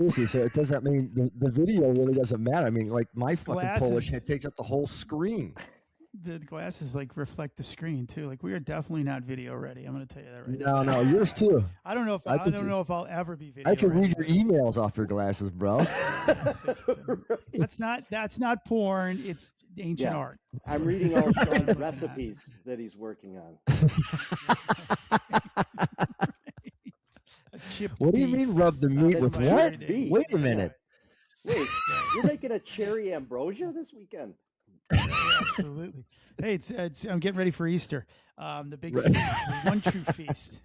seriously, so it doesn't mean the video really doesn't matter. I mean, like my fucking Polish Glasses- head takes up the whole screen. The glasses like reflect the screen too. Like we are definitely not video ready. I'm going to tell you that right now. No, yours too. I don't know if I don't know if I'll ever be video. I can ready. read your emails off your glasses, bro. That's not porn. It's ancient art. I'm reading all Sean's recipes that he's working on. What do you mean rub the meat with what? Beef. Wait a minute. Wait, you're making a cherry ambrosia this weekend? Absolutely. Hey, it's I'm getting ready for Easter. The big feast, the one true feast.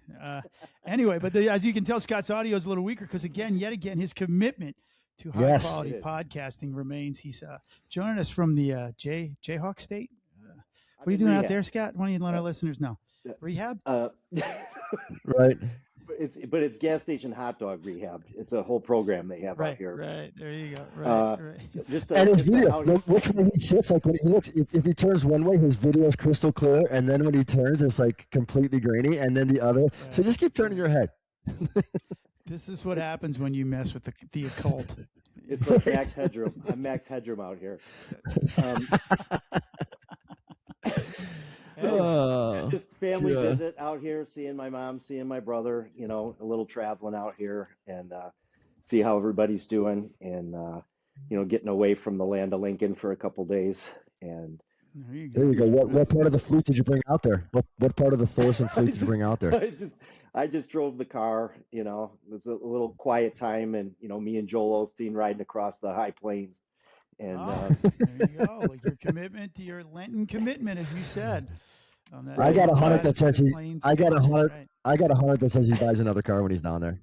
Anyway, but as you can tell, Scott's audio is a little weaker because yet again, his commitment to high quality podcasting remains. He's joining us from the Jayhawk State. What are you doing out there, Scott? Why don't you let our listeners know? Rehab? Right. But it's gas station hot dog rehab. It's a whole program they have out here. Right, there you go. Right. And his video, which way he sits, like when he looks, if he turns one way, his video is crystal clear, and then when he turns, it's like completely grainy, and then the other. Right. So just keep turning your head. This is what happens when you mess with the occult. It's like Max Headroom. I'm Max Headroom out here. So just family visit out here, seeing my mom, seeing my brother, a little traveling out here and see how everybody's doing and, getting away from the land of Lincoln for a couple days. And there you go. What part of the fleet did you bring out there? What part of the Thorson fleet did you bring out there? I just drove the car, it was a little quiet time and, me and Joel Osteen riding across the high plains. And there you go. Like your commitment to your Lenten commitment, as you said. I got a hunter that says that says he buys another car when he's down there.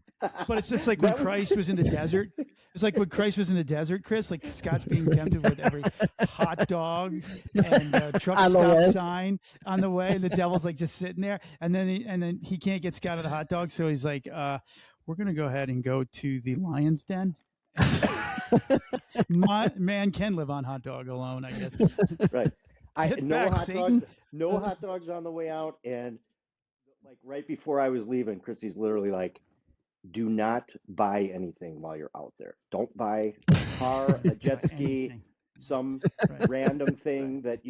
But it's just like when Christ was in the desert. It's like when Christ was in the desert, Chris. Like Scott's being tempted with every hot dog and truck stop sign on the way, and the devil's like just sitting there, and then he can't get Scott at a hot dog, so he's like, "We're gonna go ahead and go to the lion's den." Man can live on hot dog alone, I guess. Right. No hot dogs on the way out, and like right before I was leaving, Chrissy's literally like, "Do not buy anything while you're out there. Don't buy a car, a jet ski, some random thing that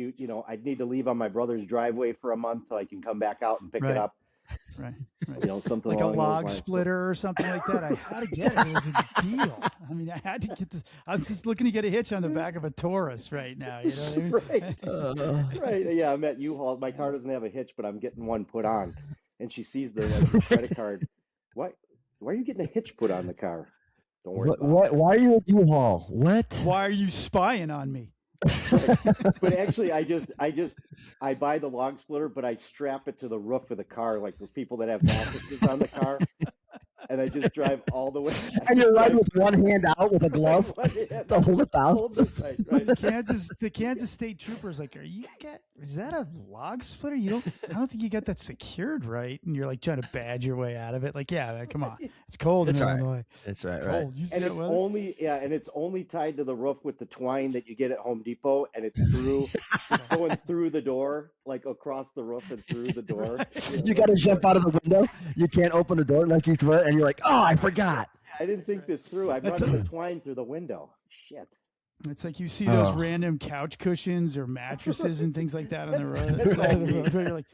I'd need to leave on my brother's driveway for a month till I can come back out and pick it up." Right. Something like a log splitter or something like that. I had to get it. It was a deal. I mean, I had to get this. I'm just looking to get a hitch on the back of a Taurus right now. You know what I mean? Right. Yeah, I'm at U-Haul. My car doesn't have a hitch, but I'm getting one put on. And she sees the credit card. Why are you getting a hitch put on the car? Don't worry about it. Why are you at U-Haul? What? Why are you spying on me? But actually, I buy the log splitter, but I strap it to the roof of the car, like those people that have mattresses on the car, and I just drive all the way. And you're riding with one hand out with a glove to hold it down. Right. The Kansas State troopers like, is that a log splitter? I don't think you got that secured right, and you're like trying to badge your way out of it. Like, yeah, come on, it's cold in Illinois. It's right. And it's only tied to the roof with the twine that you get at Home Depot, and it's going through the door, like across the roof and through the door. You got to jump out of the window. You can't open the door like you throw it, and you're like, oh, I forgot. I didn't think this through. I brought the twine through the window. Shit. It's like you see those random couch cushions or mattresses and things like that on the road. You're like,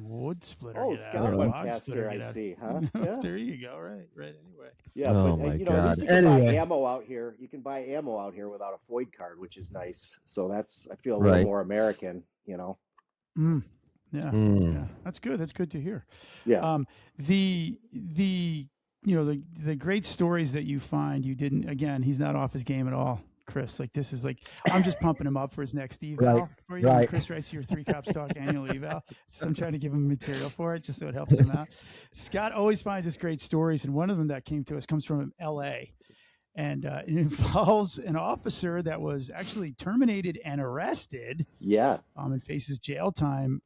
wood splitter. Oh, Scott went past here, I see, huh? Yeah. There you go. Right. Anyway. Yeah, but at least you can buy ammo out here. You can buy ammo out here without a FOID card, which is nice. So I feel a little more American, Yeah. That's good. That's good to hear. Yeah. The great stories that you find, again, he's not off his game at all, Chris. Like, this is like, I'm just pumping him up for his next eval for you. Right. Chris writes your 3 Cops Talk annual eval. So I'm trying to give him material for it just so it helps him out. Scott always finds us great stories, and one of them that came to us comes from L.A., and it involves an officer that was actually terminated and arrested. Yeah. And faces jail time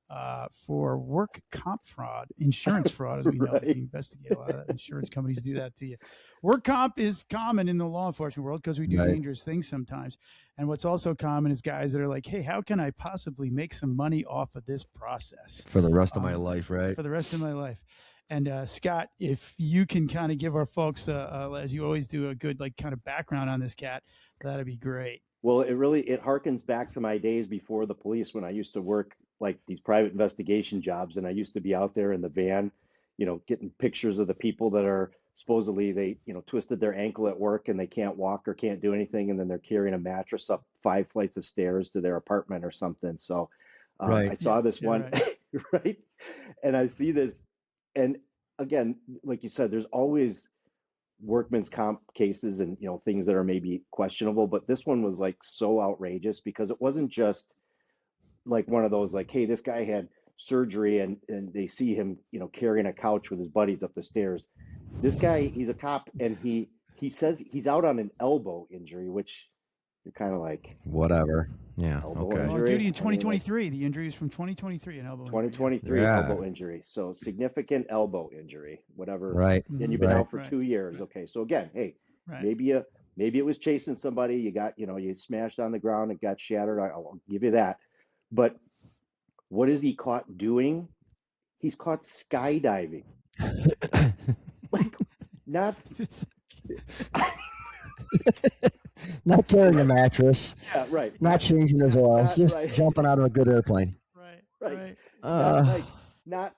for work comp fraud, insurance fraud, as we know. We investigate a lot of insurance companies do that to you. Work comp is common in the law enforcement world because we do dangerous things sometimes. And what's also common is guys that are like, hey, how can I possibly make some money off of this process? For the rest of my life, right? For the rest of my life. And Scott, if you can kind of give our folks, as you always do, a good like kind of background on this cat, that'd be great. Well, it harkens back to my days before the police when I used to work like these private investigation jobs, and I used to be out there in the van, getting pictures of the people that are supposedly they, twisted their ankle at work and they can't walk or can't do anything, and then they're carrying a mattress up 5 flights of stairs to their apartment or something. So I saw this one, right. right? And I see this, and again, like you said, there's always workman's comp cases and things that are maybe questionable, but this one was like so outrageous because it wasn't just like one of those like, hey, this guy had surgery and they see him carrying a couch with his buddies up the stairs. This guy, he's a cop, and he says he's out on an elbow injury, which you're kind of like, whatever. Yeah. elbow Okay. On injury. duty in I mean, like, 2023. The injury is from 2023, an elbow. 2023 Yeah. elbow injury. So significant elbow injury, whatever. Right. And you've been Right. out for 2 years. Okay. So again, hey, Right. maybe it was chasing somebody. You got, you smashed on the ground and got shattered. I'll give you that. But what is he caught doing? He's caught skydiving. Like, not, It's- Not carrying a mattress, yeah, right. not changing his oils, Not just right. jumping out of a good airplane. right. Right. Right. Not,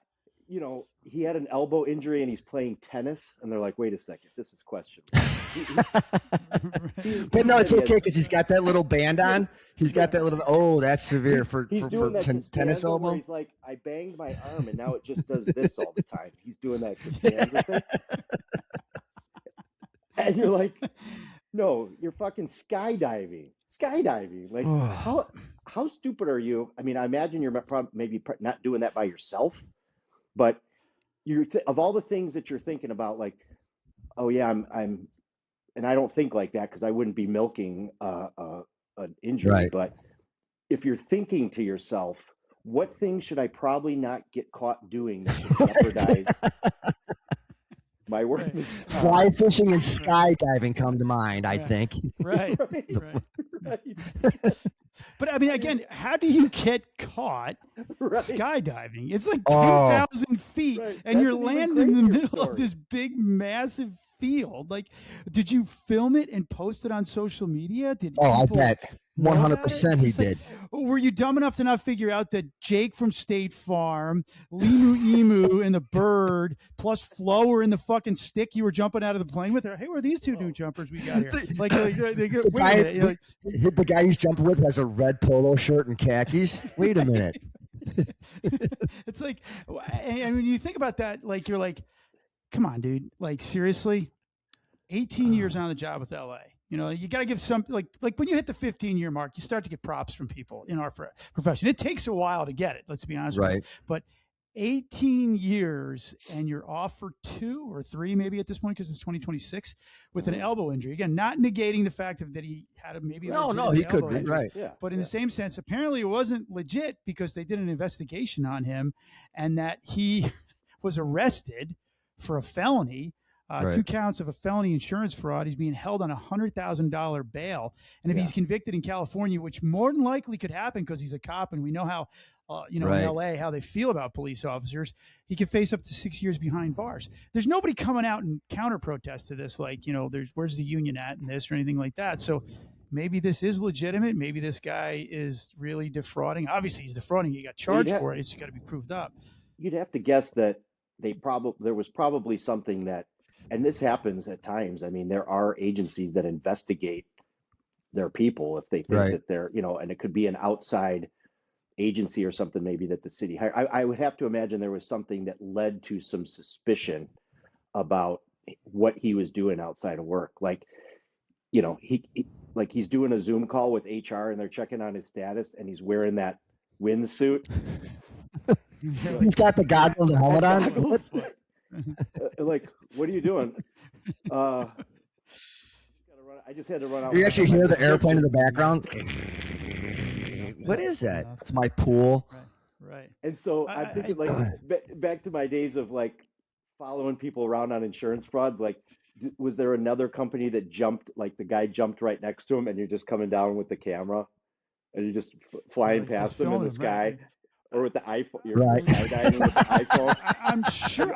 he had an elbow injury and he's playing tennis, and they're like, wait a second, this is questionable. But no, it's said he okay had- because he's got that little band on. Yes. He's got that little. Oh, that's severe for He's doing that tennis Costanza where elbow. he's like, I banged my arm and now it just does this all the time. He's doing that Costanza thing. And you're like, no, you're fucking skydiving. Skydiving. Like, how stupid are you? I mean, I imagine you're maybe not doing that by yourself, but of all the things that you're thinking about, like, oh yeah, I'm, and I don't think like that because I wouldn't be milking an injury. Right. But if you're thinking to yourself, what things should I probably not get caught doing that could jeopardize my workman's comp? Fly fishing and skydiving come to mind. I think. Right. Right. Right. Right. But I mean, again, how do you get caught Right. skydiving? It's like Oh. 10,000 feet, Right. and That's you're an even landing in the crazier middle of story. this big, massive field. Like, did you film it and post it on social media? Did Oh, I people bet know about it? 100% It's he just like, did. were you dumb enough to not figure out that Jake from State Farm, Limu Emu, and the bird, plus Flo were in the fucking stick you were jumping out of the plane with? Or, hey, where are these two new jumpers we got here? Like, wait a minute. You're like, The guy he's jumping with has a red polo shirt and khakis. Wait a minute. it's like, I mean, you think about that, like, you're like, come on, dude. Like, seriously, 18 years on the job with LA. You got to give some, like when you hit the 15-year mark, you start to get props from people in our profession. It takes a while to get it. Let's be honest with you. Right. But 18 years and you're off for 2 or 3 maybe at this point because it's 2026 with an elbow injury. Again, not negating the fact that he had maybe No, legitimate he could elbow be injury. right. Yeah. But in the same sense, apparently it wasn't legit because they did an investigation on him and that he was arrested for a felony, Right. 2 counts of a felony insurance fraud. He's being held on a $100,000 bail. And if he's convicted in California, which more than likely could happen because he's a cop and we know how, Right. in LA, how they feel about police officers, he could face up to 6 years behind bars. There's nobody coming out and counter protest to this. Like, where's the union at in this or anything like that. So maybe this is legitimate. Maybe this guy is really defrauding. Obviously he's defrauding. He got charged for it. It's got to be proved up. You'd have to guess that there was probably something that, and this happens at times. I mean, there are agencies that investigate their people if they think Right. that they're, and it could be an outside agency or something maybe that the city hired. I would have to imagine there was something that led to some suspicion about what he was doing outside of work. Like, he's doing a Zoom call with HR and they're checking on his status and he's wearing that windsuit. He's got the goggles and helmet on. Goggles. Like, what are you doing? I just had to run out. You actually hear the airplane in the background. What is that? It's my pool. Right. And so I'm thinking, like, back to my days of like following people around on insurance frauds. Like, was there another company that jumped? Like, the guy jumped right next to him, and you're just coming down with the camera, and you're just flying Like, past just them in filming the him, right. sky. or with the iPhone. You're skydiving with the iPhone. I'm sure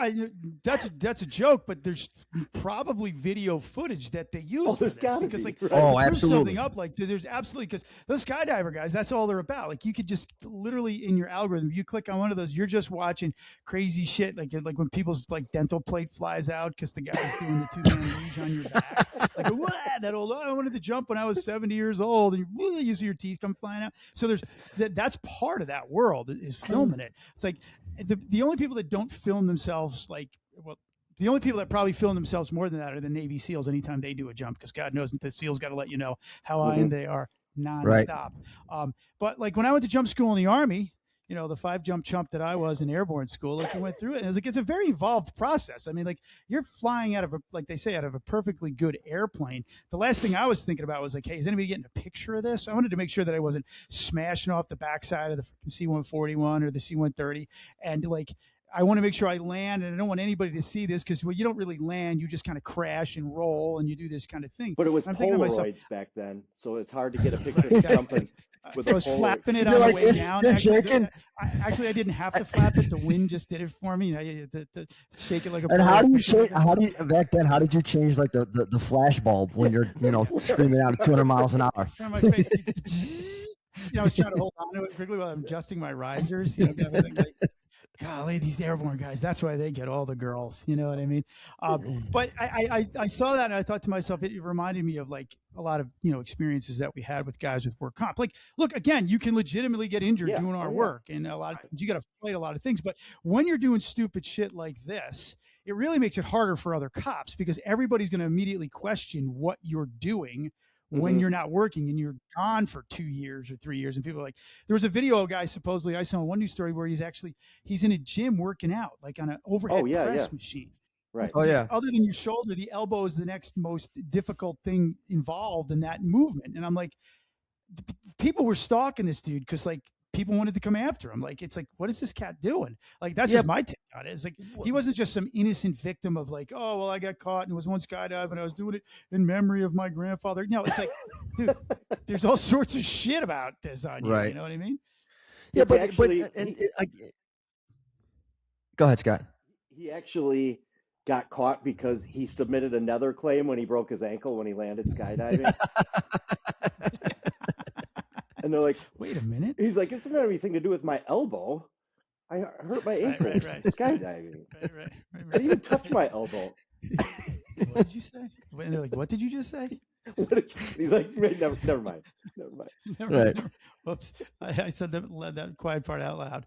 that's a joke, but there's probably video footage that they use for this because like right. Oh, to prove absolutely. something up, like there's absolutely, because those skydiver guys, that's all they're about. Like you could just literally in your algorithm, you click on one of those, you're just watching crazy shit, like when people's like dental plate flies out because the guy's doing the two-man luge on your back, like what that old, I wanted to jump when I was 70 years old, and you see your teeth come flying out. So there's that's part of that world is filming it. It's like the only people that don't film themselves, like, well, the only people that probably film themselves more than that are the Navy SEALs anytime they do a jump, because God knows that the SEALs got to let you know how high they are nonstop. Right. But like when I went to jump school in the Army, you know, the 5-jump chump that I was in airborne school, like I went through it, and it was like, it's a very involved process. I mean, like you're flying out of like they say, out of a perfectly good airplane. The last thing I was thinking about was like, hey, is anybody getting a picture of this? I wanted to make sure that I wasn't smashing off the backside of the C-141 or the C-130. And like, I want to make sure I land, and I don't want anybody to see this because, well, you don't really land. You just kind of crash and roll, and you do this kind of thing. But it was Polaroids back then, so it's hard to get a picture of jumping. I was flapping it on the way down. Actually, I didn't have to flap it. The wind just did it for me. To shake it like a. And how do you back then? How did you change like the flash bulb when you're screaming out at 200 miles an hour? From my face, I was trying to hold on to it quickly while I'm adjusting my risers. Kind of thing, like, golly, these airborne guys, that's why they get all the girls. You know what I mean? But I saw that and I thought to myself, it reminded me of like a lot of, experiences that we had with guys with work comp. Like, look, again, you can legitimately get injured doing our work, and a lot of you got to fight a lot of things. But when you're doing stupid shit like this, it really makes it harder for other cops because everybody's going to immediately question what you're doing when you're not working and you're gone for 2 years or 3 years. And people are like, there was a video guy, supposedly I saw one news story where he's in a gym working out, like on an overhead press machine. Right. Oh yeah. Other than your shoulder, the elbow is the next most difficult thing involved in that movement. And I'm like, people were stalking this dude because like people wanted to come after him. Like, it's like, what is this cat doing? Like, that's just my take on it. It's like, he wasn't just some innocent victim of like, oh, well, I got caught and it was one skydive and I was doing it in memory of my grandfather. No, it's like, dude, there's all sorts of shit about this on you. Right. You know what I mean? Yeah, but go ahead, Scott. He actually got caught because he submitted another claim when he broke his ankle when he landed skydiving. And they're like, wait a minute. He's like, it doesn't have anything to do with my elbow. I hurt my ankle skydiving. Right. I didn't even touch my elbow. What did you say? And they're like, what did you just say? He's like, never mind. Right. Whoops. I said that quiet part out loud.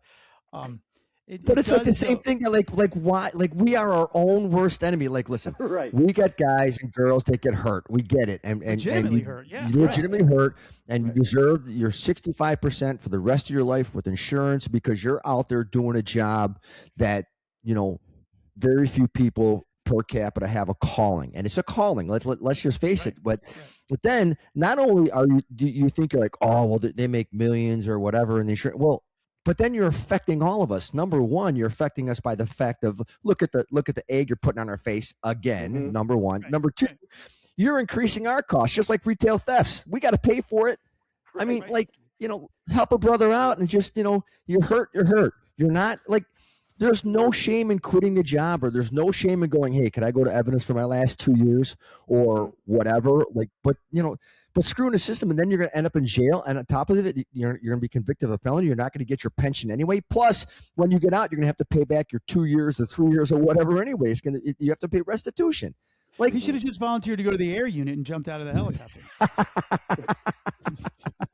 But it's like the same thing. Like why? Like we are our own worst enemy. Like, listen, we got guys and girls that get hurt. We get it, and legitimately hurt. Yeah, you legitimately hurt, and you deserve your 65% for the rest of your life with insurance because you're out there doing a job that very few people per capita have a calling, and it's a calling. Let's just face it. But then not only do you think you're like, oh well, they make millions or whatever in the insurance. Well. But then you're affecting all of us. Number one, you're affecting us by the fact of look at the egg you're putting on our face again. Number one. Number two, you're increasing our costs, just like retail thefts. We got to pay for it. I mean, help a brother out and just you're hurt. You're not like. There's no shame in quitting the job, or there's no shame in going, hey, could I go to evidence for my last 2 years or whatever? But screwing the system, and then you're going to end up in jail. And on top of it, you're going to be convicted of a felony. You're not going to get your pension anyway. Plus, when you get out, you're going to have to pay back your 2 years or 3 years or whatever anyway. You have to pay restitution. Like, he should have just volunteered to go to the air unit and jumped out of the helicopter.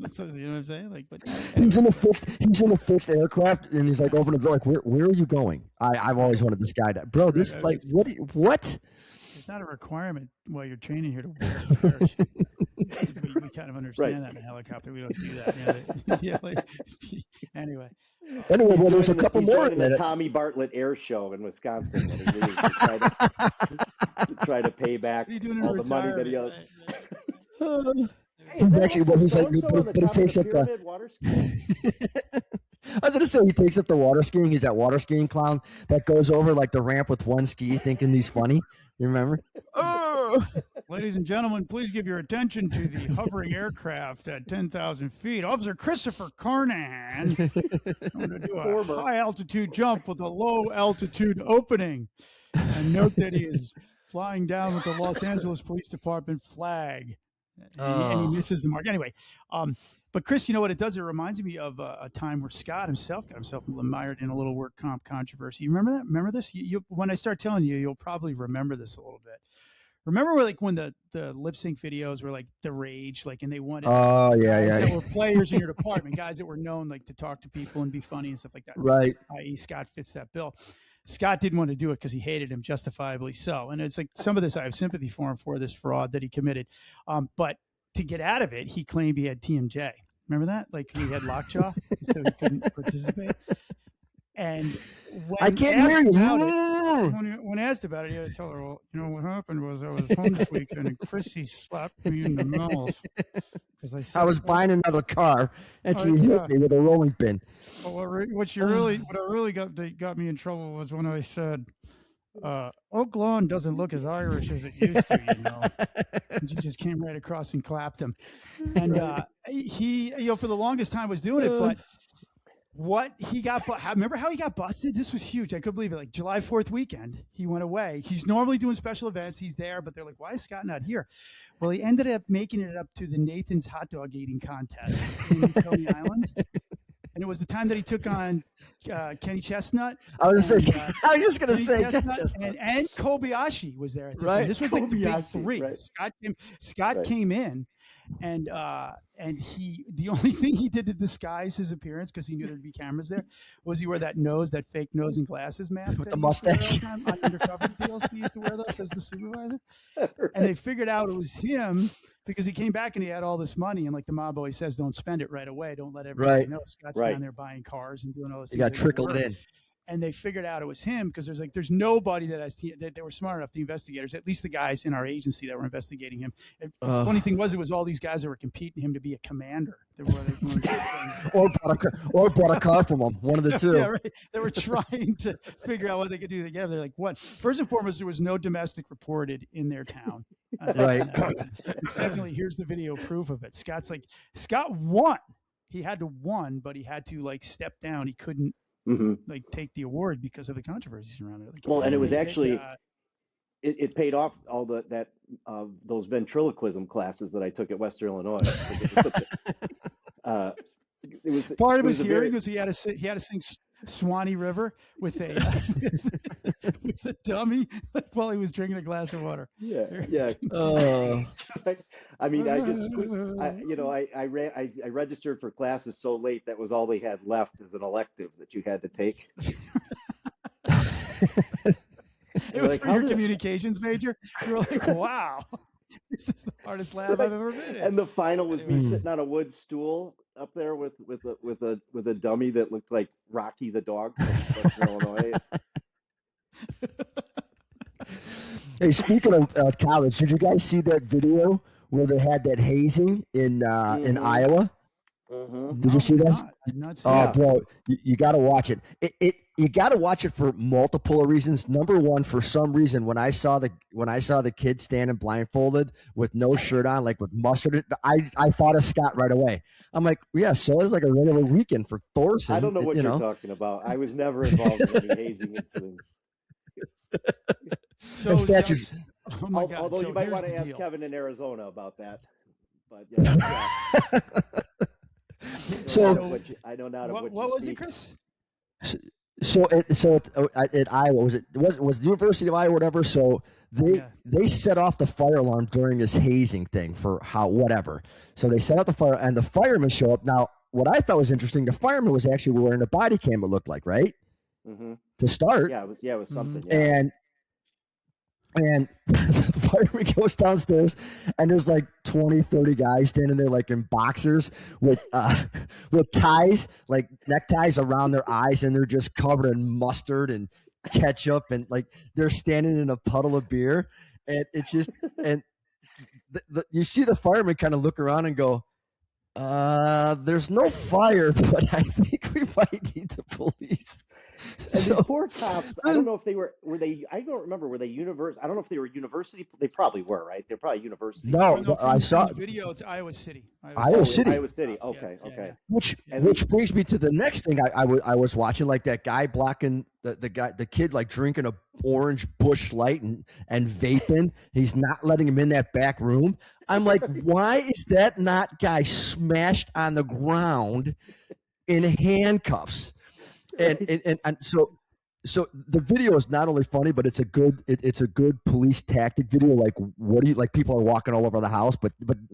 So, you know what I'm saying? Like, but he's in a fixed aircraft, and he's like over the door, like, where are you going? I've always wanted this guy to, bro. This like what? It's not a requirement while you're training here to wear a parachute. We kind of understand that in a helicopter. We don't do that. Anyway, well, there's a couple more. The Tommy Bartlett Air Show in Wisconsin when he leaves to try to pay back all the money that he owes. He's actually, he's like, but he takes up the water skiing. I was gonna say he takes up the water skiing. He's that water skiing clown that goes over like the ramp with one ski, thinking he's funny. You remember? Oh, Ladies and gentlemen, please give your attention to the hovering aircraft at 10,000 feet. Officer Christopher Carnahan going to do a high-altitude jump with a low-altitude opening. And note that he is flying down with the Los Angeles Police Department flag. And he misses the mark. Anyway, but Chris, you know what it does? It reminds me of a time where Scott himself got himself mired in a little work comp controversy. You remember that? Remember this? When I start telling you, you'll probably remember this a little bit. Remember when the lip sync videos were like the rage, like, and they wanted guys that were players in your department, guys that were known like to talk to people and be funny and stuff like that. Right. I.e. Scott fits that bill. Scott didn't want to do it because he hated him, justifiably so. And it's like some of this I have sympathy for him for this fraud that he committed. But to get out of it, he claimed he had TMJ. Remember that? Like he had lockjaw, so he couldn't participate. And when I can't hear you. When asked about it, he had to tell her, well, you know, what happened was I was home this weekend and Chrissy slapped me in the mouth because I was buying another car and she hit me with a rolling pin. But what really got me in trouble was when I said, Oak Lawn doesn't look as Irish as it used to, you know. And she just came right across and clapped him. And he, you know, for the longest time was doing it, but what he got, remember how he got busted? This was huge. I couldn't believe it. Like July 4th weekend, he went away. He's normally doing special events. He's there, but they're like, why is Scott not here? Well, he ended up making it up to the Nathan's hot dog eating contest in Coney Island. And it was the time that he took on Kenny Chestnut. I was just going to say Chestnut. And Kobayashi was there at this time. This was like the big three. Right. Scott came in, and the only thing he did to disguise his appearance, because he knew there'd be cameras there, was he wore that fake nose and glasses mask with the mustache. On undercover deals, he used to wear those as the supervisor. And they figured out it was him because he came back and he had all this money, and like the mob always says, don't spend it right away. Don't let everybody know Scott's down there buying cars and doing all this. You got trickled in. And they figured out it was him because there's nobody that that they were smart enough, the investigators, at least the guys in our agency that were investigating him. And the funny thing was, it was all these guys that were competing him to be a commander. Or bought a car from him, one of the two. Yeah, right. They were trying to figure out what they could do together. They're like, what? First and foremost, there was no domestic reported in their town. Right. And secondly, here's the video proof of it. Scott won. He had to win, but he had to like step down. He couldn't like take the award because of the controversies around it. Like, well, and it was actually it paid off all those ventriloquism classes that I took at Western Illinois. It was part of his hearing was he had to sing Swanee River with a with a dummy while he was drinking a glass of water. Yeah. I mean, I registered for classes so late that was all they had left as an elective that you had to take. It was like, for your communications major. You were like, wow, this is the hardest lab I've ever been in. And the final was me sitting on a wood stool up there with a dummy that looked like Rocky the dog from Western Illinois. Hey, speaking of college, did you guys see that video where they had that hazing in Iowa? Did you see that? Oh, bro, you got to watch it. You got to watch it for multiple reasons. Number one, for some reason, when I saw the kid standing blindfolded with no shirt on, like with mustard, I thought of Scott right away. I'm like, yeah, so it's like a regular weekend for Thorson. I don't know what you're talking about. I was never involved in any hazing incidents. Oh my God. Although you might want to ask Kevin in Arizona about that. But yeah. I know not. What was it, Chris? So at Iowa, was the University of Iowa, whatever. So they set off the fire alarm during this hazing thing for whatever. So they set off the fire, and the firemen show up. Now, what I thought was interesting, the fireman was actually wearing a body cam. It looked like, right? To start. Yeah, it was something. Yeah. And the fireman goes downstairs, and there's like 20, 30 guys standing there like in boxers with ties, like neckties around their eyes, and they're just covered in mustard and ketchup, and like they're standing in a puddle of beer, and it's just you see the fireman kind of look around and go, there's no fire, but I think we might need the police. these poor cops, I don't know if they were they, I don't remember, were they I don't know if they were university, they probably were, right? They're probably university. No, No, I saw the video. It's Iowa City. Iowa City. Iowa City. Cops, Okay, yeah, okay. yeah. Which brings me to the next thing I was watching, like that guy blocking the kid, like drinking a orange Bush Light and vaping. He's not letting him in that back room. I'm like, why is that not guy smashed on the ground in handcuffs? And so the video is not only funny, but it's a good police tactic video. Like, what do you like? People are walking all over the house, but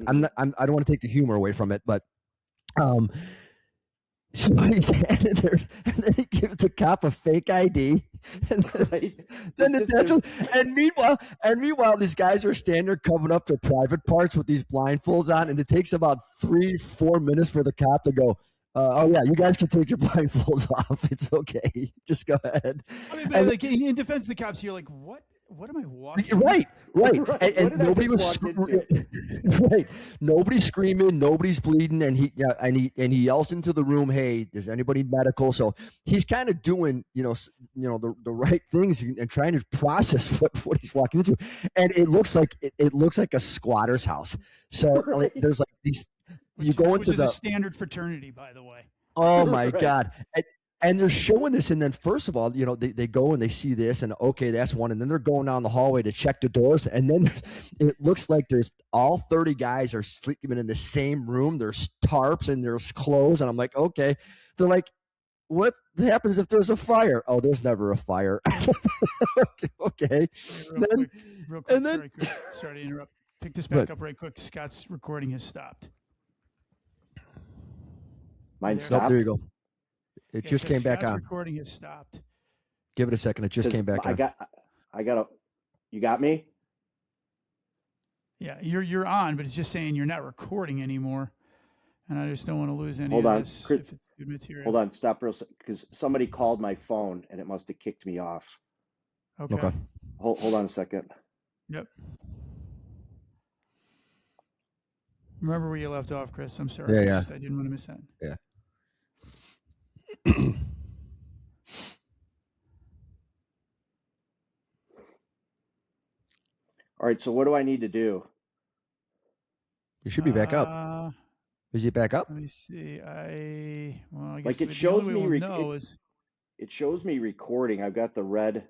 I don't want to take the humor away from it, but so he's standing there, and then he gives the cop a fake ID, and then and meanwhile, these guys are standing there covering up their private parts with these blindfolds on, and it takes about 3-4 minutes for the cop to go, oh yeah, you guys can take your blindfolds off. It's okay. Just go ahead. I mean, but like in defense of the cops, you're like, what am I walking? Right. And nobody was right. Nobody's screaming, nobody's bleeding, and he yells into the room, "Hey, does anybody need medical?" So he's kind of doing, the right things and trying to process what he's walking into, and it looks like a squatter's house. So like, there's like these. Which is a standard fraternity, by the way. Oh my God. And they're showing this, and then first of all, they go and they see this, and okay, that's one, and then they're going down the hallway to check the doors, and then it looks like there's all 30 guys are sleeping in the same room. There's tarps and there's clothes, and I'm like, okay. They're like, what happens if there's a fire? Oh, there's never a fire. Okay. Real quick, sorry, Chris, sorry to interrupt. Pick this back up right quick. Scott's recording has stopped. Mine stopped. Oh, there you go. It just came back on. Recording has stopped. Give it a second. It just came back on. You got me? Yeah, you're on, but it's just saying you're not recording anymore. And I just don't want to lose any of this Chris, if it's good material. Hold on, stop real quick, because somebody called my phone and it must have kicked me off. Okay. Hold on a second. Yep. Remember where you left off, Chris. I'm sorry. Yeah. I didn't want to miss that. Yeah. All right, so what do I need to do? You should be back up. Is he back up? Let me see. I guess like it shows me it shows me recording. I've got the red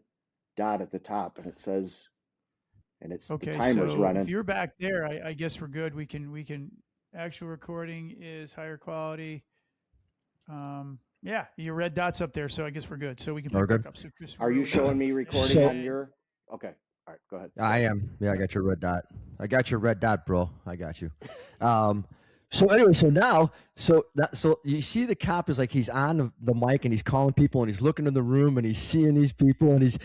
dot at the top, and it says, and it's okay. The timer's running. If you're back there, I guess we're good. We can. Actual recording is higher quality. Yeah, your red dot's up there, so I guess we're good. So we can pick back up. So Chris, are you showing me recording on your? Okay. All right, go ahead. I am. Yeah, I got your red dot. I got your red dot, bro. I got you. So anyway, so you see the cop is like, he's on the mic and he's calling people and he's looking in the room and he's seeing these people and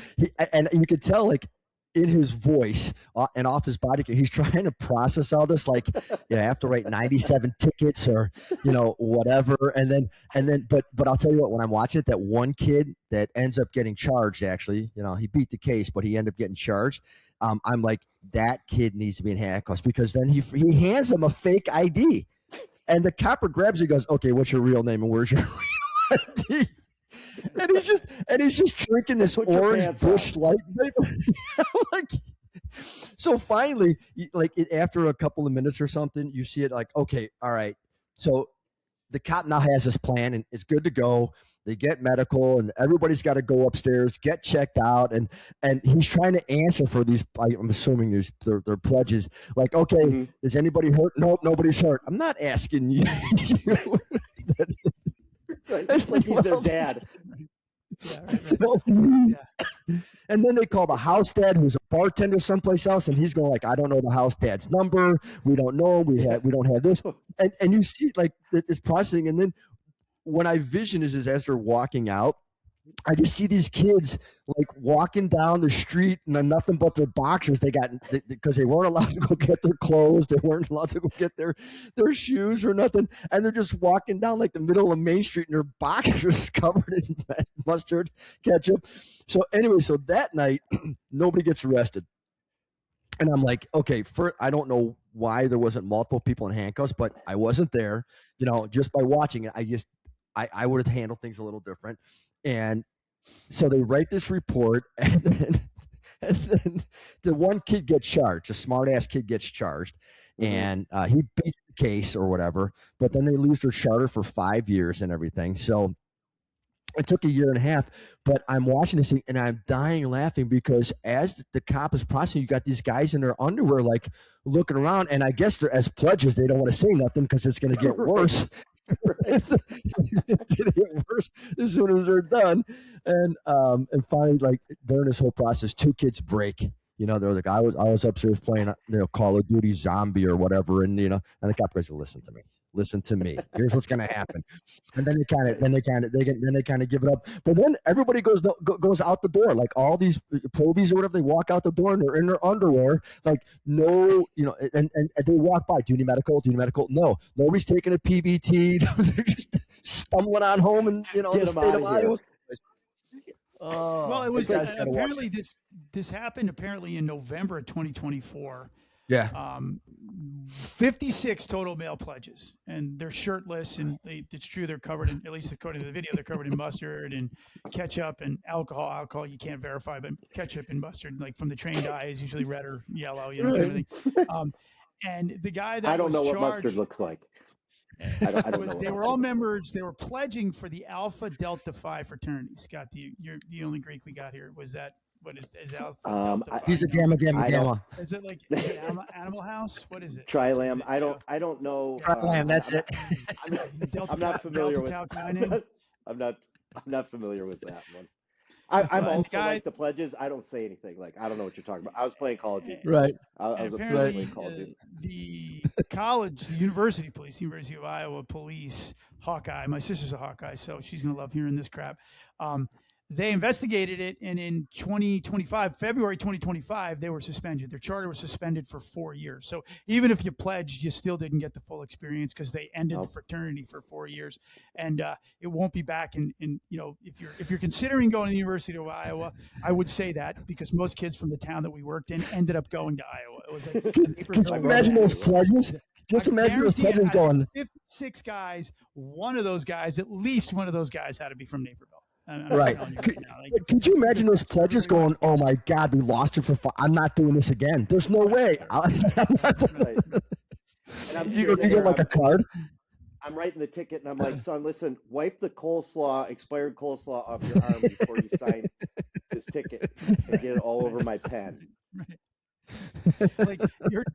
and you could tell, like, in his voice and off his body, he's trying to process all this. Like, yeah, I have to write 97 tickets or, whatever. And then, but I'll tell you what, when I'm watching it, that one kid that ends up getting charged, actually, he beat the case, but he ended up getting charged. I'm like, that kid needs to be in handcuffs, because then he hands him a fake ID, and the copper grabs it and goes, okay, what's your real name and where's your real ID? And he's just drinking this orange Bush Light. Like, so finally, like, after a couple of minutes or something, you see it like, okay, all right. So the cop now has this plan and it's good to go. They get medical and everybody's got to go upstairs, get checked out. And he's trying to answer for these, I'm assuming they're pledges. Like, okay, Is anybody hurt? Nope, nobody's hurt. I'm not asking you. Right. Like he's their dad. Yeah, right. So, and then they call the house dad, who's a bartender someplace else, and he's going like, I don't know the house dad's number. We don't know. We don't have this. And you see like this processing, and then when I vision is as they're walking out, I just see these kids like walking down the street and nothing but their boxers. Because they weren't allowed to go get their clothes. They weren't allowed to go get their shoes or nothing. And they're just walking down like the middle of Main Street and their boxers covered in mustard, ketchup. So anyway, so that night, nobody gets arrested. And I'm like, okay, I don't know why there wasn't multiple people in handcuffs, but I wasn't there. Just by watching it, I would have handled things a little different. And so they write this report, and then the one kid gets charged. A smart ass kid gets charged, and he beats the case or whatever. But then they lose their charter for 5 years and everything. So it took a year and a half, but I'm watching this thing and I'm dying laughing because as the cop is processing, you got these guys in their underwear, like looking around, and I guess they're as pledges. They don't want to say nothing because it's going to get worse. It's going to get worse as soon as they're done. And finally, like during this whole process, 2 kids break. You know, they're like, I was upstairs playing, Call of Duty Zombie or whatever, and and the cop goes, listen to me. Here's what's gonna happen, and then they kind of give it up. But then everybody goes out the door, like all these probies or whatever. They walk out the door and they're in their underwear, like no, and they walk by. Do you need medical? Do you need medical? No, nobody's taking a PBT. They're just stumbling on home, and in the state of Iowa. Well, it was apparently this happened apparently in November of 2024. Yeah. 56 total male pledges, and they're shirtless, and it's true they're covered in, at least according to the video, they're covered in mustard and ketchup and alcohol you can't verify, but ketchup and mustard, like from the trained eye, is usually red or yellow, everything. And the guy that I don't know charged, what mustard looks like. I don't know. They were all members. They were pledging for the Alpha Delta Phi fraternity. Scott, you're the only Greek we got here. Was that what is Alpha Delta Phi? He's a gamma. Is it like Animal House? What is it? Trilam. I don't know. Trilam. That's it. I'm not familiar with. I'm not familiar with that one. I'm also like the pledges. I don't say anything. Like, I don't know what you're talking about. I was playing Call of Duty. Right. I was playing Call of Duty. The college, the University Police, University of Iowa Police, Hawkeye. My sister's a Hawkeye, so she's gonna love hearing this crap. They investigated it, and in February 2025, they were suspended. Their charter was suspended for 4 years. So even if you pledged, you still didn't get the full experience because they ended the fraternity for 4 years, and it won't be back. In if you're considering going to the University of Iowa, I would say that because most kids from the town that we worked in ended up going to Iowa. It was like, can you imagine those pledges? Just imagine those pledges going. 56 guys. At least one of those guys had to be from Naperville. Right. Could you imagine those pledges going, oh my God, we lost it for I'm not doing this again. There's no way. You get like a card. I'm writing the ticket and I'm like, son, listen, wipe the expired coleslaw off your arm before you sign this ticket and get it all over my pen. Right.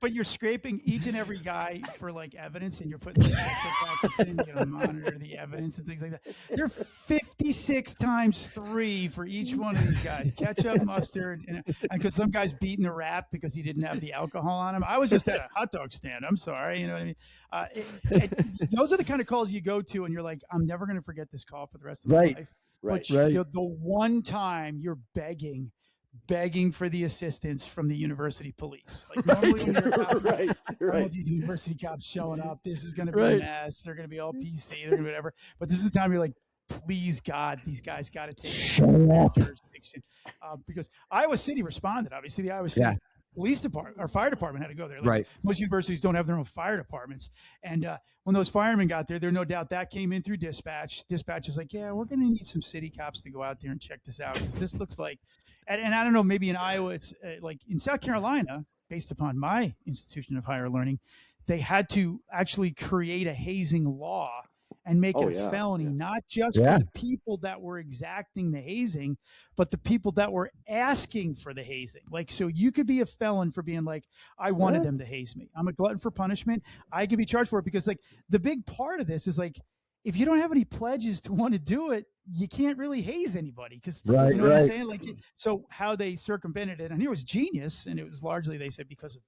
You're scraping each and every guy for like evidence, and you're putting the packets in, you're gonna monitor the evidence and things like that. They're 56 times 3 for each one of these guys. Ketchup, mustard, and because some guy's beating the rap because he didn't have the alcohol on him. I was just at a hot dog stand. I'm sorry, you know what I mean? Those are the kind of calls you go to, and you're like, I'm never gonna forget this call for the rest of my life. Right. But the one time you're begging for the assistance from the university police. Like normally when you're out, these university cops showing up, this is going to be a mess. They're going to be all PC, they're going to be whatever. But this is the time you're like, please God, these guys got to take jurisdiction. Because Iowa City responded. Obviously, the Iowa City police department or fire department had to go there. Like, most universities don't have their own fire departments. And when those firemen got there no doubt that came in through dispatch. Dispatch is like, yeah, we're going to need some city cops to go out there and check this out because this looks like. And I don't know, maybe in Iowa, it's like in South Carolina, based upon my institution of higher learning, they had to actually create a hazing law and make it a felony, not just for the people that were exacting the hazing, but the people that were asking for the hazing. Like, so you could be a felon for being like, I wanted them to haze me. I'm a glutton for punishment. I can be charged for it because like the big part of this is like, if you don't have any pledges to want to do it, you can't really haze anybody because you know what I'm saying? Like, so how they circumvented it, and it was genius, and it was largely, they said, because of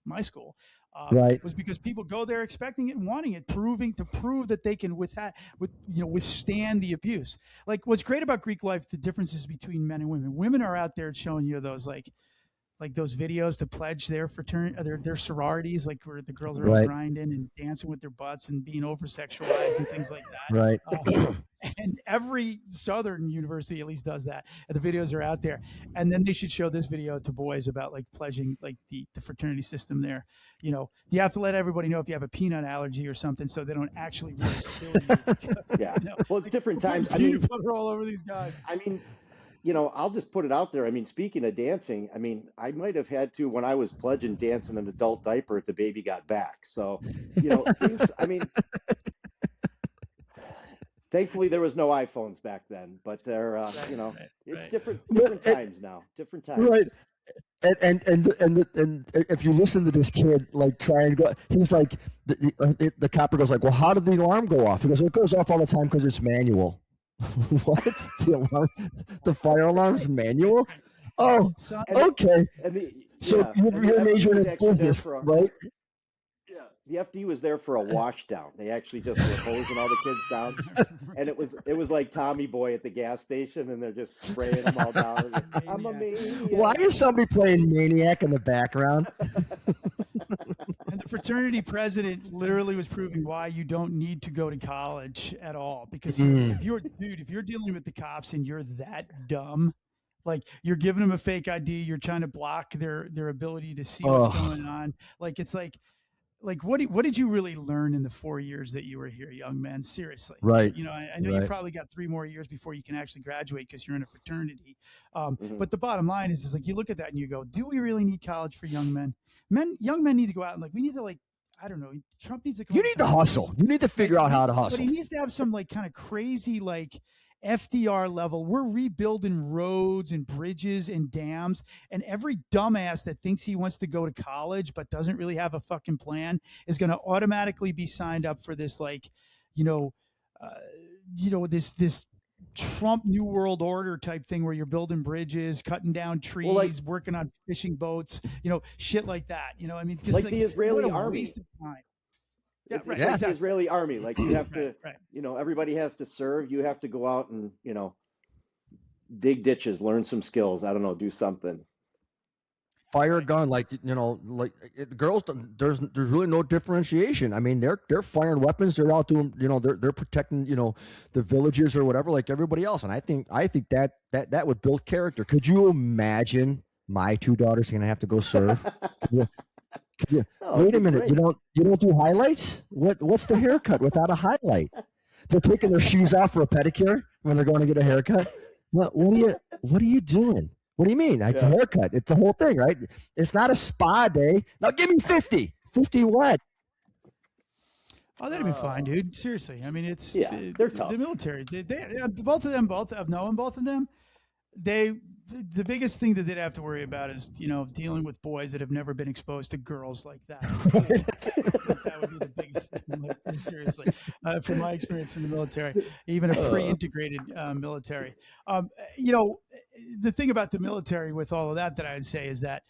my school, was because people go there expecting it and wanting it, to prove that they can withstand the abuse. Like, what's great about Greek life, the differences between men and women. Women are out there showing you those like like those videos to pledge their fraternity, their sororities, like where the girls are all grinding and dancing with their butts and being over sexualized and things like that. Right. And every Southern university at least does that. And the videos are out there. And then they should show this video to boys about like pledging like the fraternity system there. You know, you have to let everybody know if you have a peanut allergy or something so they don't actually really kill you. Because, yeah. You know, Well, it's different times. I mean, put all over these guys. I mean, you know, I'll just put it out there. I mean, speaking of dancing, I mean, I might have had to, when I was pledging, dance in an adult diaper if the baby got back. So, you know, I mean, thankfully there was no iPhones back then, but they're, you know, it's different times now, different times. Right. And if you listen to this kid, like try and go, he's like, the copper goes like, well, how did the alarm go off? He goes, it goes off all the time because it's manual. What? The fire alarm's manual? Oh, okay. So you're majoring in business, right? Yeah, the FD was there for a wash down. They actually just were hosing all the kids down, and it was like Tommy Boy at the gas station, and they're just spraying them all down. I'm a maniac. Why is somebody playing Maniac in the background? And the fraternity president literally was proving why you don't need to go to college at all. Because if you're dealing with the cops and you're that dumb, like you're giving them a fake ID, you're trying to block their ability to see what's going on. Like it's like what did you really learn in the 4 years that you were here, young man? Seriously, right? You know, I know you probably got 3 more years before you can actually graduate because you're in a fraternity. But the bottom line is like you look at that and you go, do we really need college for young men? Young men need to go out and like we need to like I don't know. Trump needs to. You need to hustle. You need to figure out how to hustle. But he needs to have some like kind of crazy like FDR level. We're rebuilding roads and bridges and dams, and every dumbass that thinks he wants to go to college but doesn't really have a fucking plan is going to automatically be signed up for this like, this Trump New World Order type thing where you're building bridges, cutting down trees, working on fishing boats, shit like that. I mean, like the Israeli army. Yeah, it's like the Israeli army. Like you have to, everybody has to serve. You have to go out and, dig ditches, learn some skills. I don't know, do something. Fire a gun, like the girls. There's really no differentiation. I mean, they're firing weapons. They're out doing, they're protecting, the villages or whatever, like everybody else. And I think that would build character. Could you imagine my 2 daughters are going to have to go serve? Wait a minute. Great. You don't do highlights? What's the haircut without a highlight? They're taking their shoes off for a pedicure when they're going to get a haircut. What are you doing? What do you mean? It's a haircut. It's the whole thing, right? It's not a spa day. Now give me 50. 50 what? Oh, that'd be fine, dude. Seriously. I mean, they're tough. The military. Both of them, of knowing both of them, the biggest thing that they'd have to worry about is, dealing with boys that have never been exposed to girls like that. That would be the biggest thing. Like, seriously, from my experience in the military, even a pre-integrated military. The thing about the military with all of that I'd say is that,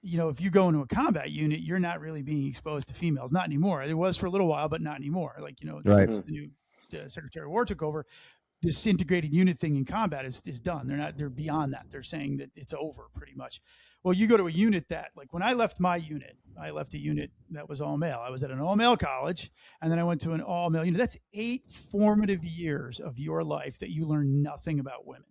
if you go into a combat unit, you're not really being exposed to females. Not anymore. It was for a little while, but not anymore. Like, since the new Secretary of War took over, this integrated unit thing in combat is done. They're beyond that. They're saying that it's over pretty much. Well, you go to a unit that, like when I left my unit, I left a unit that was all male. I was at an all male college, and then I went to an all male unit. That's 8 formative years of your life that you learn nothing about women.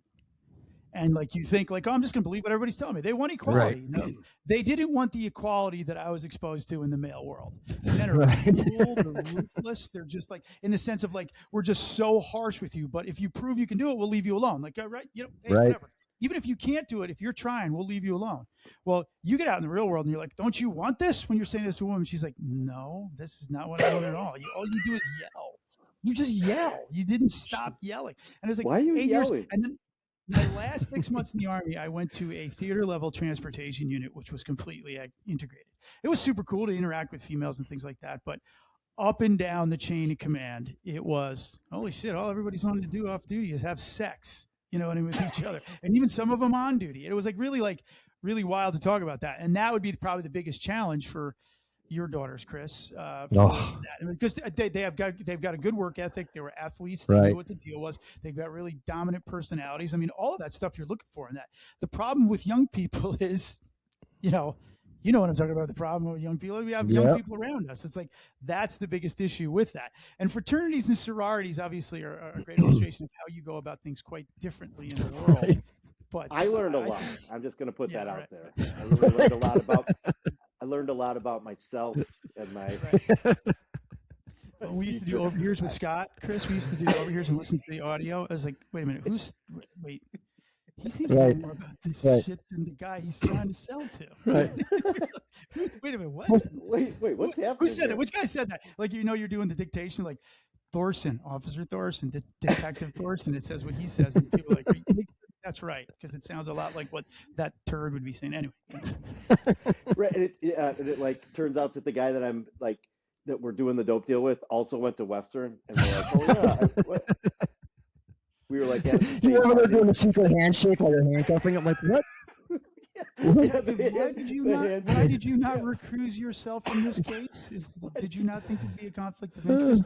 And like you think like, oh, I'm just going to believe what everybody's telling me. They want equality. Right. No, they didn't want the equality that I was exposed to in the male world. The men are cruel, they're ruthless. They're just like in the sense of like, we're just so harsh with you. But if you prove you can do it, we'll leave you alone. Like, right, hey, whatever. Even if you can't do it, if you're trying, we'll leave you alone. Well, you get out in the real world and you're like, don't you want this? When you're saying this to a woman, she's like, no, this is not what I want at all. All you do is yell. You just yell. You didn't stop yelling. And it was like, why are you 8 yelling? years. And then my last 6 months in the Army, I went to a theater level transportation unit, which was completely integrated. It was super cool to interact with females and things like that. But up and down the chain of command, it was, holy shit, all everybody's wanted to do off duty is have sex, with each other. And even some of them on duty. It was really wild to talk about that. And that would be probably the biggest challenge for your daughters, Chris, because they've got a good work ethic. They were athletes. They knew what the deal was. They've got really dominant personalities. I mean, all of that stuff you're looking for in that. The problem with young people is you know what I'm talking about, the problem with young people. We have young people around us. It's like, that's the biggest issue with that. And fraternities and sororities obviously are a great illustration of how you go about things quite differently in the world. Right. But I learned a lot. I'm just going to put that out there. I really learned a lot about. I learned a lot about myself and my. When we used to do overhears with Scott, Chris, we used to do overhears and listen to the audio. I was like, wait a minute, wait. He seems to know more about this shit than the guy he's trying to sell to. Right. Wait a minute, what? Wait, what's happening? Who said that? Which guy said that? Like, you're doing the dictation, like Thorson, Officer Thorson, Detective Thorson. It says what he says, and people are like, that's right, because it sounds a lot like what that turd would be saying anyway. Right, and it like turns out that the guy that I'm like that we're doing the dope deal with also went to Western, and we're like, oh yeah. We were like, you remember doing a secret handshake while you're handcuffing? I'm like, what? Why did you not recuse yourself from this case? Did you not think there'd be a conflict of interest?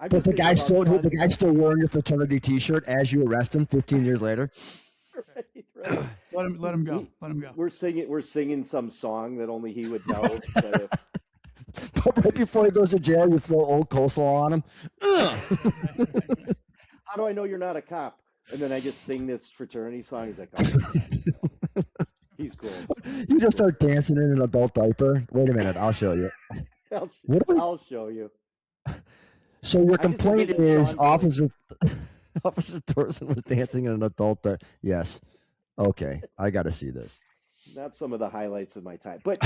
But the guy's still wearing your fraternity T-shirt as you arrest him 15 years later. Right. Let him go. Let him go. We're singing some song that only he would know. But right before he goes to jail, you throw old coleslaw on him. How do I know you're not a cop? And then I just sing this fraternity song. He's like, oh, he's cool. You just start dancing in an adult diaper. Wait a minute, I'll show you. I'll show you. So your complaint is Officer Thorson was dancing in an adult diaper. Yes. Okay, I got to see this. Not some of the highlights of my time, but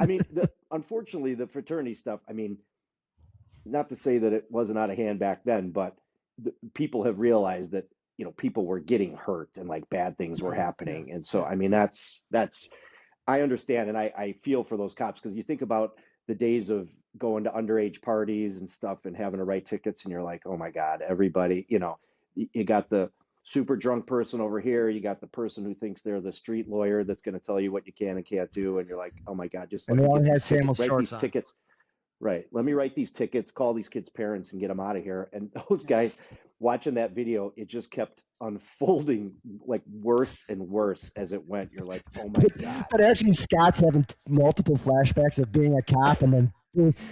I mean, unfortunately, the fraternity stuff. I mean, not to say that it wasn't out of hand back then, but people have realized that people were getting hurt and like bad things were happening, and so I mean that's I understand, and I feel for those cops, because you think about the days of going to underage parties and stuff and having to write tickets, and you're like, oh my God, everybody, you got the super drunk person over here, you got the person who thinks they're the street lawyer that's going to tell you what you can and can't do, and you're like, oh my God, just and they all had Samuel shorts on. Tickets. Right. Let me write these tickets, call these kids' parents, and get them out of here. And those guys, watching that video, it just kept unfolding like worse and worse as it went. You're like, oh my God. But actually, Scott's having multiple flashbacks of being a cop and then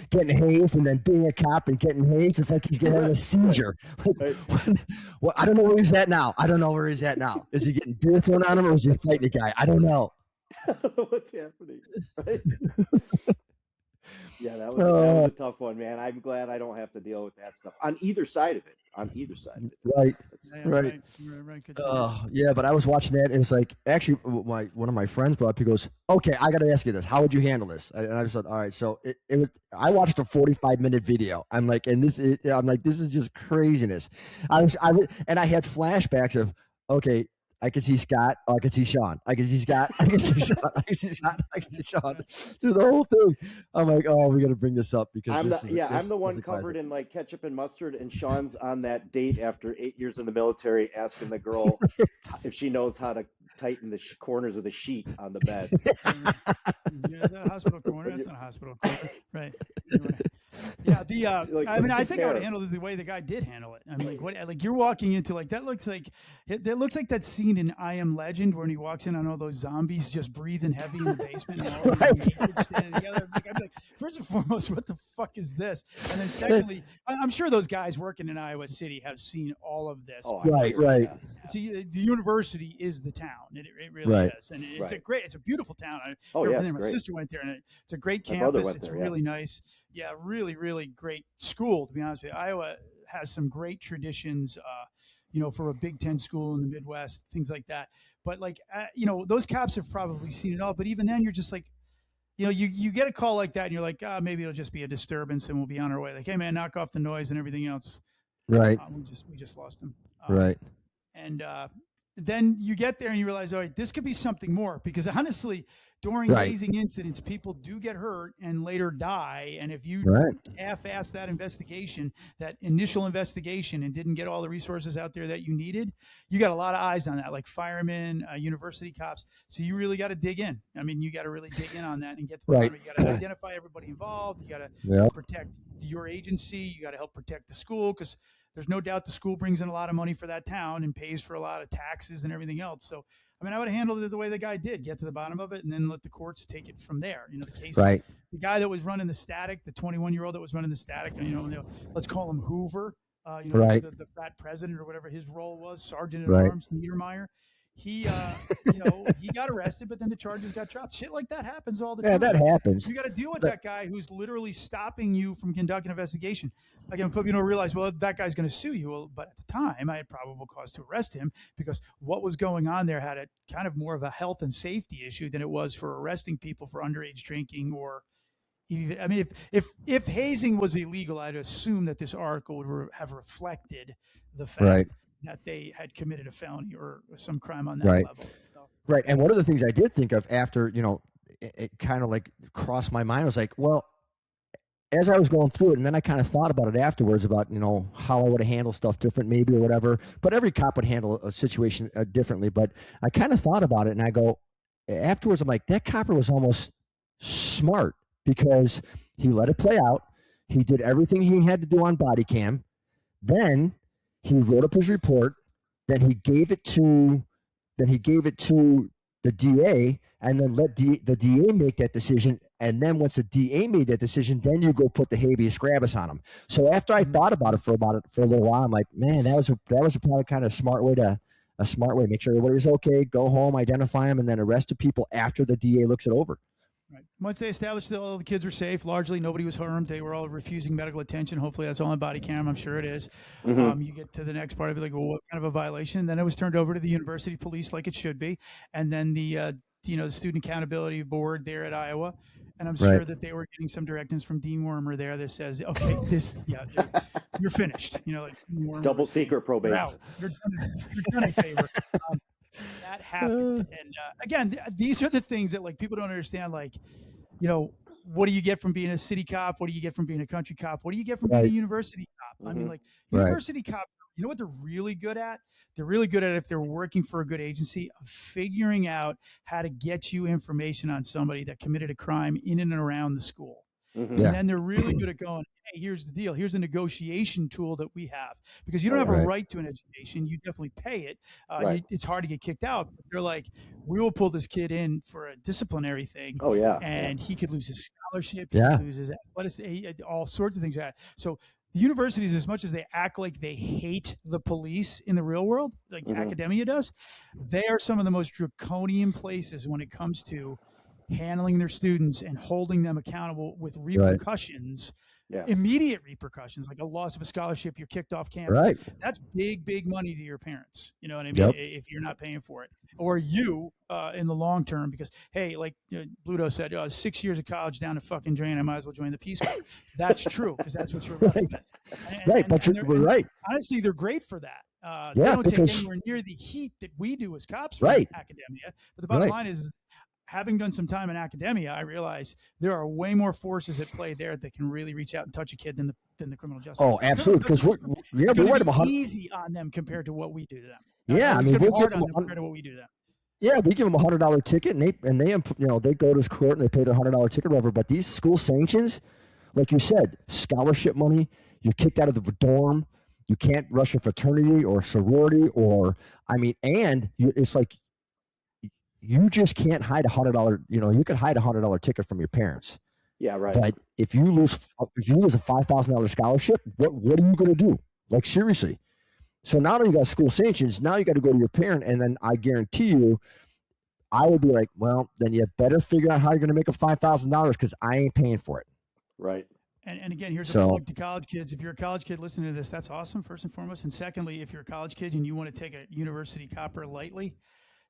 getting hazed, and then being a cop and getting hazed. It's like he's getting a seizure. Right. Well, I don't know where he's at now. Is he getting beer thrown on him, or is he fighting a guy? I don't know. What's happening? Right? Yeah, that was a tough one, man. I'm glad I don't have to deal with that stuff on either side of it. Right. Right. Yeah, but I was watching that. It was like, actually, one of my friends brought up. He goes, "Okay, I got to ask you this. How would you handle this?" And I said, "All right." So it was. I watched a 45-minute video. I'm like, this is just craziness. I had flashbacks of, okay, I can see Scott. Oh, I can see Sean. I can see Scott. I can see Sean. I can see Scott. I can see Sean through the whole thing. I'm like, oh, we got to bring this up because I'm the one covered in like ketchup and mustard, and Sean's on that date after 8 years in the military, asking the girl if she knows how to tighten the corners of the sheet on the bed. Is that a hospital corner? That's not a hospital corner, right? Anyway. Yeah, I think I would handle it the way the guy did handle it. I'm like, what? Like, you're walking into like that looks like that scene in I Am Legend when he walks in on all those zombies just breathing heavy in the basement and all naked standing together. I'm like, first and foremost, what the fuck is this? And then secondly, I'm sure those guys working in Iowa City have seen all of this. Right. The university is the town. It really is, and it's a beautiful town. My sister went there, and it's a great campus. It's really nice. Yeah, really, really great school, to be honest with you. Iowa has some great traditions, for a Big Ten school in the Midwest, things like that. But those cops have probably seen it all. But even then, you're just like, you get a call like that, and you're like, maybe it'll just be a disturbance, and we'll be on our way. Like, hey, man, knock off the noise and everything else. Right. We just lost him. Right. And then you get there and you realize, all right, this could be something more, because honestly, during hazing incidents, people do get hurt and later die. And if you half-ass that initial investigation, and didn't get all the resources out there that you needed, you got a lot of eyes on that, like firemen, university cops. So you really got to dig in. I mean, you got to really dig in on that and get to the bottom. You got to identify everybody involved. You got to protect your agency. You got to help protect the school, because there's no doubt the school brings in a lot of money for that town and pays for a lot of taxes and everything else. So, I mean, I would have handled it the way the guy did, get to the bottom of it, and then let the courts take it from there. The case, Right. The guy that was running the static, the 21-year-old that was running the static, let's call him Hoover, right. the frat president or whatever his role was, sergeant at Right. arms, Niedermeyer. He, he got arrested, but then the charges got dropped. Shit like that happens all the time. Yeah, that happens. You got to deal with that guy who's literally stopping you from conducting an investigation. Again, people don't realize, well, that guy's going to sue you. Well, but at the time, I had probable cause to arrest him because what was going on there had a kind of more of a health and safety issue than it was for arresting people for underage drinking or even. I mean, if hazing was illegal, I'd assume that this article would have reflected the fact that they had committed a felony or some crime on that level. So. Right. And one of the things I did think of after, it kind of like crossed my mind, I was like, well, as I was going through it, and then I kind of thought about it afterwards about, how I would have handled stuff different maybe or whatever. But every cop would handle a situation differently. But I kind of thought about it, and I go, afterwards, I'm like, that copper was almost smart because he let it play out. He did everything he had to do on body cam. Then he wrote up his report. Then he gave it to the DA, and then let the DA make that decision. And then once the DA made that decision, then you go put the habeas corpus on him. So after I thought about it for a little while, I'm like, man, that was probably kind of a smart way. Make sure everybody's okay, go home, identify them, and then arrest the people after the DA looks it over. Right. Once they established that all the kids were safe, largely nobody was harmed. They were all refusing medical attention. Hopefully that's all on body cam. I'm sure it is. Mm-hmm. You get to the next part of it, like, well, what kind of a violation? And then it was turned over to the university police like it should be. And then the Student Accountability Board there at Iowa. And I'm sure that they were getting some directives from Dean Wormer there that says, okay, you're finished. Like double secret probation. You're done a favor. That happened. And again, these are the things that like people don't understand. Like, what do you get from being a city cop? What do you get from being a country cop? What do you get from being a university cop? Mm-hmm. I mean, like university cop, you know what they're really good at? They're really good at, if they're working for a good agency, of figuring out how to get you information on somebody that committed a crime in and around the school. Mm-hmm. And then they're really good at going, hey, here's the deal. Here's a negotiation tool that we have. Because you don't have a right to an education. You definitely pay it. It's hard to get kicked out. But they're like, we will pull this kid in for a disciplinary thing. Oh, yeah. And he could lose his scholarship. He could lose his athletics, all sorts of things. So the universities, as much as they act like they hate the police in the real world, like academia does, they are some of the most draconian places when it comes to handling their students and holding them accountable with repercussions, immediate repercussions, like a loss of a scholarship, you're kicked off campus. That's big money to your parents. You know what I mean? If you're not paying for it, or you in the long term, because hey, like Bluto said, 6 years of college down the fucking drain. I might as well join the Peace Corps. That's true, because that's what you're left with. But you're right. Honestly, they're great for that. They don't take anywhere near the heat that we do as cops from academia. But the bottom line is, having done some time in academia, I realize there are way more forces at play there that can really reach out and touch a kid than the criminal justice. Oh, absolutely. Because we're right about easy on them compared to what we do to them. Yeah, I mean, we're hard on them compared to what we do to them. Yeah, we give them $100 ticket, and they go to court and they pay their $100 ticket, or whatever. But these school sanctions, like you said, scholarship money, you're kicked out of the dorm, you can't rush a fraternity or sorority, it's like, you just can't hide $100. You could hide $100 ticket from your parents. Yeah, right. But if you lose a $5,000 scholarship, what are you going to do? Like, seriously. So not only you got school sanctions, now you got to go to your parent, and then I guarantee you, I would be like, well, then you better figure out how you're going to make a $5,000 because I ain't paying for it. Right. And again, here's a plug to college kids. If you're a college kid listening to this, that's awesome, first and foremost. And secondly, if you're a college kid and you want to take a university copper lightly,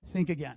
think again.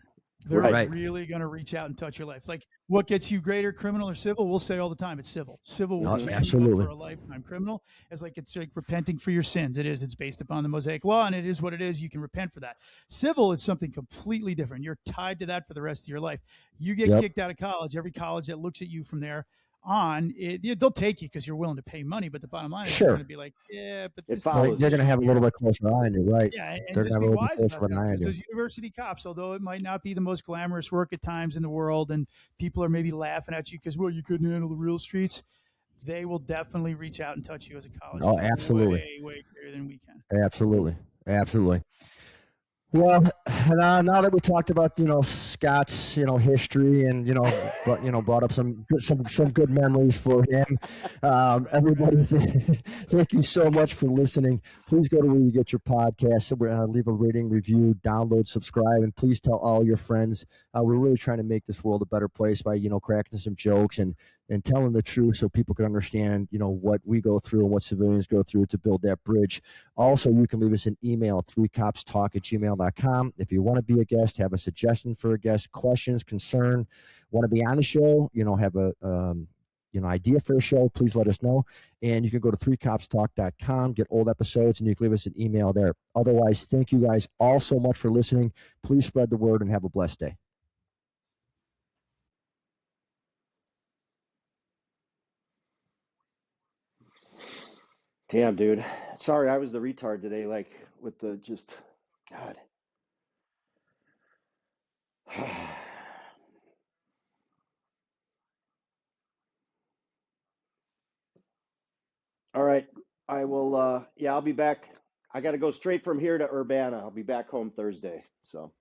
They're really going to reach out and touch your life. Like, what gets you greater, criminal or civil? We'll say all the time, it's civil. Civil will change you for a lifetime. Criminal is like, it's like repenting for your sins. It's based upon the Mosaic Law, and it is what it is. You can repent for that. Civil, it's something completely different. You're tied to that for the rest of your life. You get kicked out of college. Every college that looks at you from there on, they'll take you because you're willing to pay money. But the bottom line is they're going to be like, but they're going to have a little bit closer eye on you, right? Yeah, and they're just going be to have a wise little about closer that, eye on because you. those university cops, although it might not be the most glamorous work at times in the world, and people are maybe laughing at you because, well, you couldn't handle the real streets, they will definitely reach out and touch you as a college. Oh, absolutely. Way greater than we can. Absolutely. Absolutely. Well, now that we talked about Scott's history and brought up some good memories for him. Everybody, thank you so much for listening. Please go to where you get your podcast, leave a rating, review, download, subscribe, and please tell all your friends. We're really trying to make this world a better place by cracking some jokes and telling the truth so people can understand what we go through and what civilians go through to build that bridge. Also, you can leave us an email, 3copstalk@gmail.com. If you want to be a guest, have a suggestion for a guest, questions, concern, want to be on the show, have a idea for a show, please let us know. And you can go to 3copstalk.com, get old episodes, and you can leave us an email there. Otherwise, thank you guys all so much for listening. Please spread the word and have a blessed day. Damn, dude. Sorry, I was the retard today, like with the just, God. All right. I will, yeah, I'll be back. I got to go straight from here to Urbana. I'll be back home Thursday. So.